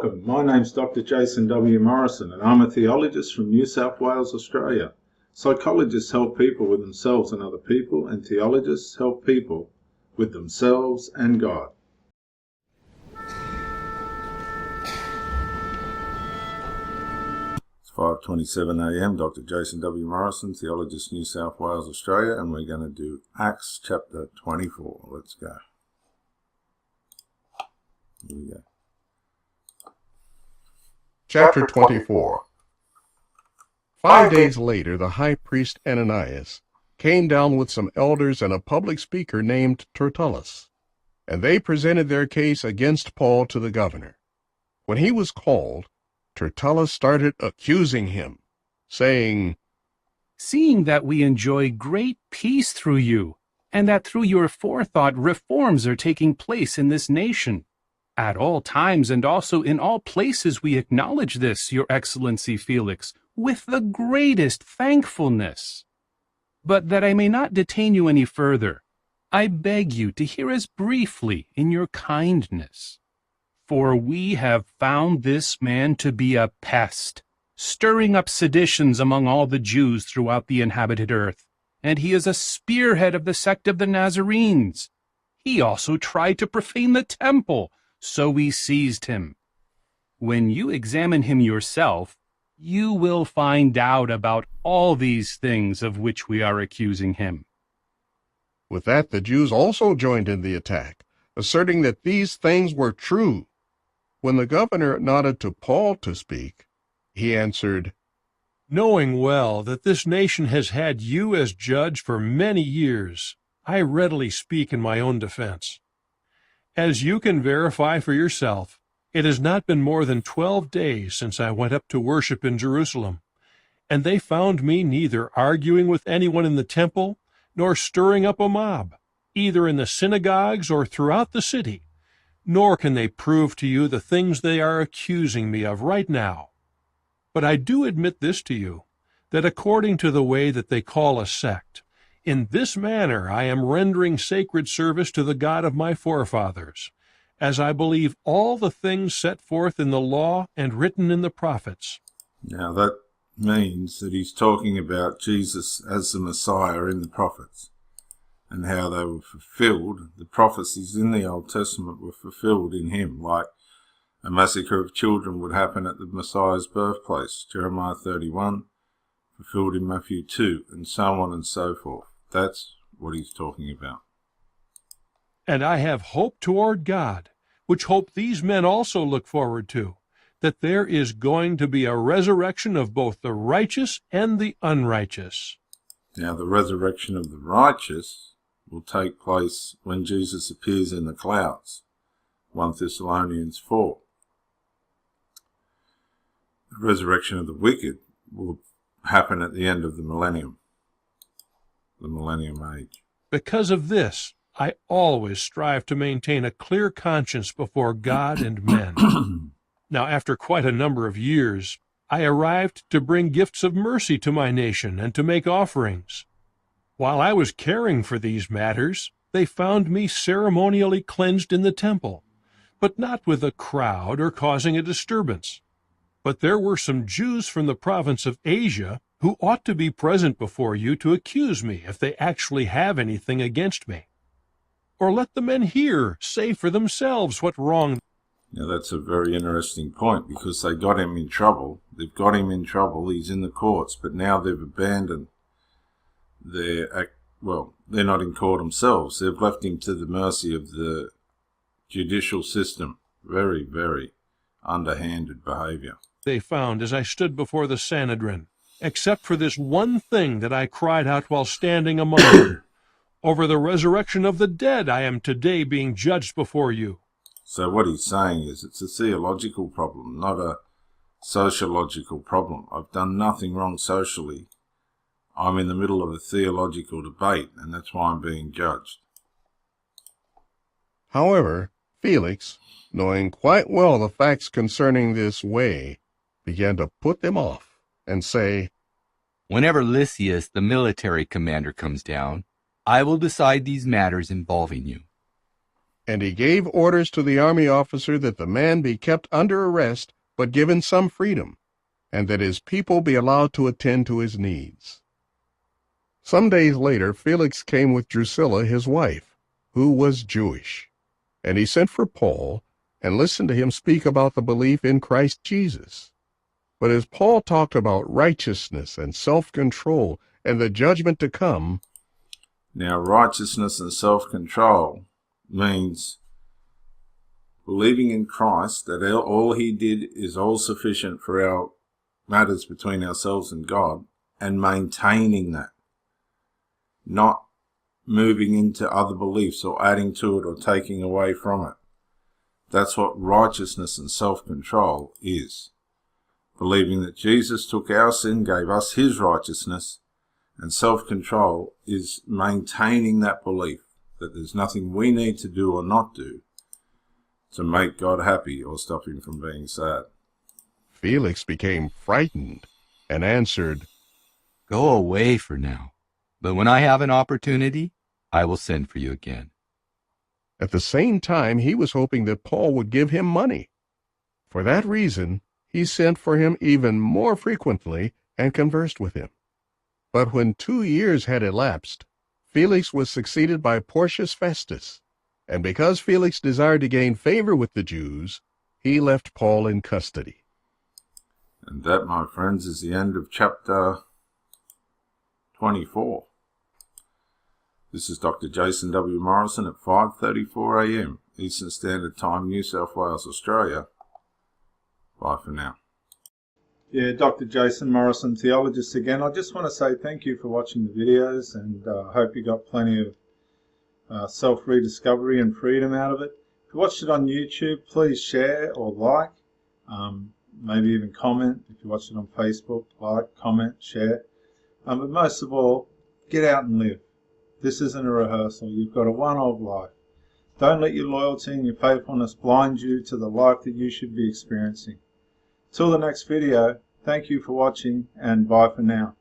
Welcome. My name's Dr. Jason W. Morrison, and I'm a theologist from New South Wales, Australia. Psychologists help people with themselves and other people, and theologists help people with themselves and God. It's 5:27 a.m. Dr. Jason W. Morrison, theologist, New South Wales, Australia, and we're going to do Acts chapter 24. Let's go. Here we go. Chapter 24. 5 days later, the high priest Ananias came down with some elders and a public speaker named Tertullus, and they presented their case against Paul to the governor. When he was called, Tertullus started accusing him, saying, "Seeing that we enjoy great peace through you, and that through your forethought reforms are taking place in this nation, at all times and also in all places we acknowledge this, your excellency Felix, with the greatest thankfulness. But that I may not detain you any further, I beg you to hear us briefly in your kindness. For we have found this man to be a pest, stirring up seditions among all the Jews throughout the inhabited earth, and he is a spearhead of the sect of the Nazarenes. He also tried to profane the temple, so we seized him. When you examine him yourself, you will find out about all these things of which we are accusing him." With that, the Jews also joined in the attack, asserting that these things were true. When the governor nodded to Paul to speak, he answered, "Knowing well that this nation has had you as judge for many years, I readily speak in my own defense. As you can verify for yourself, it has not been more than 12 days since I went up to worship in Jerusalem, and they found me neither arguing with anyone in the temple nor stirring up a mob, either in the synagogues or throughout the city, nor can they prove to you the things they are accusing me of right now. But I do admit this to you, that according to the way that they call a sect, in this manner I am rendering sacred service to the God of my forefathers, as I believe all the things set forth in the law and written in the prophets." Now that means that he's talking about Jesus as the Messiah in the prophets, and how they were fulfilled. The prophecies in the Old Testament were fulfilled in him, like a massacre of children would happen at the Messiah's birthplace, Jeremiah 31, fulfilled in Matthew 2, and so on and so forth. That's what he's talking about. "And I have hope toward God, which hope these men also look forward to, that there is going to be a resurrection of both the righteous and the unrighteous." Now the resurrection of the righteous will take place when Jesus appears in the clouds, 1 Thessalonians 4. The resurrection of the wicked will happen at the end of the millennium age. Because of this, I always strive to maintain a clear conscience before God and men. Now, after quite a number of years, I arrived to bring gifts of mercy to my nation and to make offerings. While I was caring for these matters, they found me ceremonially cleansed in the temple, but not with a crowd or causing a disturbance. But there were some Jews from the province of Asia who ought to be present before you to accuse me if they actually have anything against me. Or let the men here say for themselves what wrong. Now that's a very interesting point, because they got him in trouble. They've got him in trouble. He's in the courts, but now they've abandoned their they're not in court themselves. They've left him to the mercy of the judicial system. Very, very underhanded behavior. They found as I stood before the Sanhedrin, except for this one thing that I cried out while standing among them. Over the resurrection of the dead I am today being judged before you. So what he's saying is it's a theological problem, not a sociological problem. I've done nothing wrong socially. I'm in the middle of a theological debate, and that's why I'm being judged. However, Felix, knowing quite well the facts concerning this way, began to put them off and say, "Whenever Lysias, the military commander, comes down, I will decide these matters involving you." And he gave orders to the army officer that the man be kept under arrest, but given some freedom, and that his people be allowed to attend to his needs. Some days later, Felix came with Drusilla, his wife, who was Jewish, and he sent for Paul and listened to him speak about the belief in Christ Jesus. But as Paul talked about righteousness and self-control and the judgment to come, Now, righteousness and self-control means believing in Christ, that all he did is all sufficient for our matters between ourselves and God, and maintaining that, not moving into other beliefs or adding to it or taking away from it. That's what righteousness and self-control is. Believing that Jesus took our sin, gave us his righteousness, and self-control is maintaining that belief that there's nothing we need to do or not do to make God happy or stop him from being sad. Felix became frightened and answered, Go away for now, but when I have an opportunity, I will send for you again. At the same time, he was hoping that Paul would give him money. For that reason, he sent for him even more frequently and conversed with him. But when 2 years had elapsed, Felix was succeeded by Porcius Festus, and because Felix desired to gain favor with the Jews, he left Paul in custody. And that, my friends, is the end of chapter 24. This is Dr. Jason W. Morrison at 5:34 a.m. Eastern Standard Time, New South Wales, Australia. Bye for now. Yeah, Dr. Jason Morrison, theologist again. I just want to say thank you for watching the videos, and I hope you got plenty of self-rediscovery and freedom out of it. If you watched it on YouTube, please share or like, maybe even comment. If you watched it on Facebook, like, comment, share. But most of all, get out and live. This isn't a rehearsal. You've got a one-off life. Don't let your loyalty and your faithfulness blind you to the life that you should be experiencing. Till the next video, thank you for watching, and bye for now.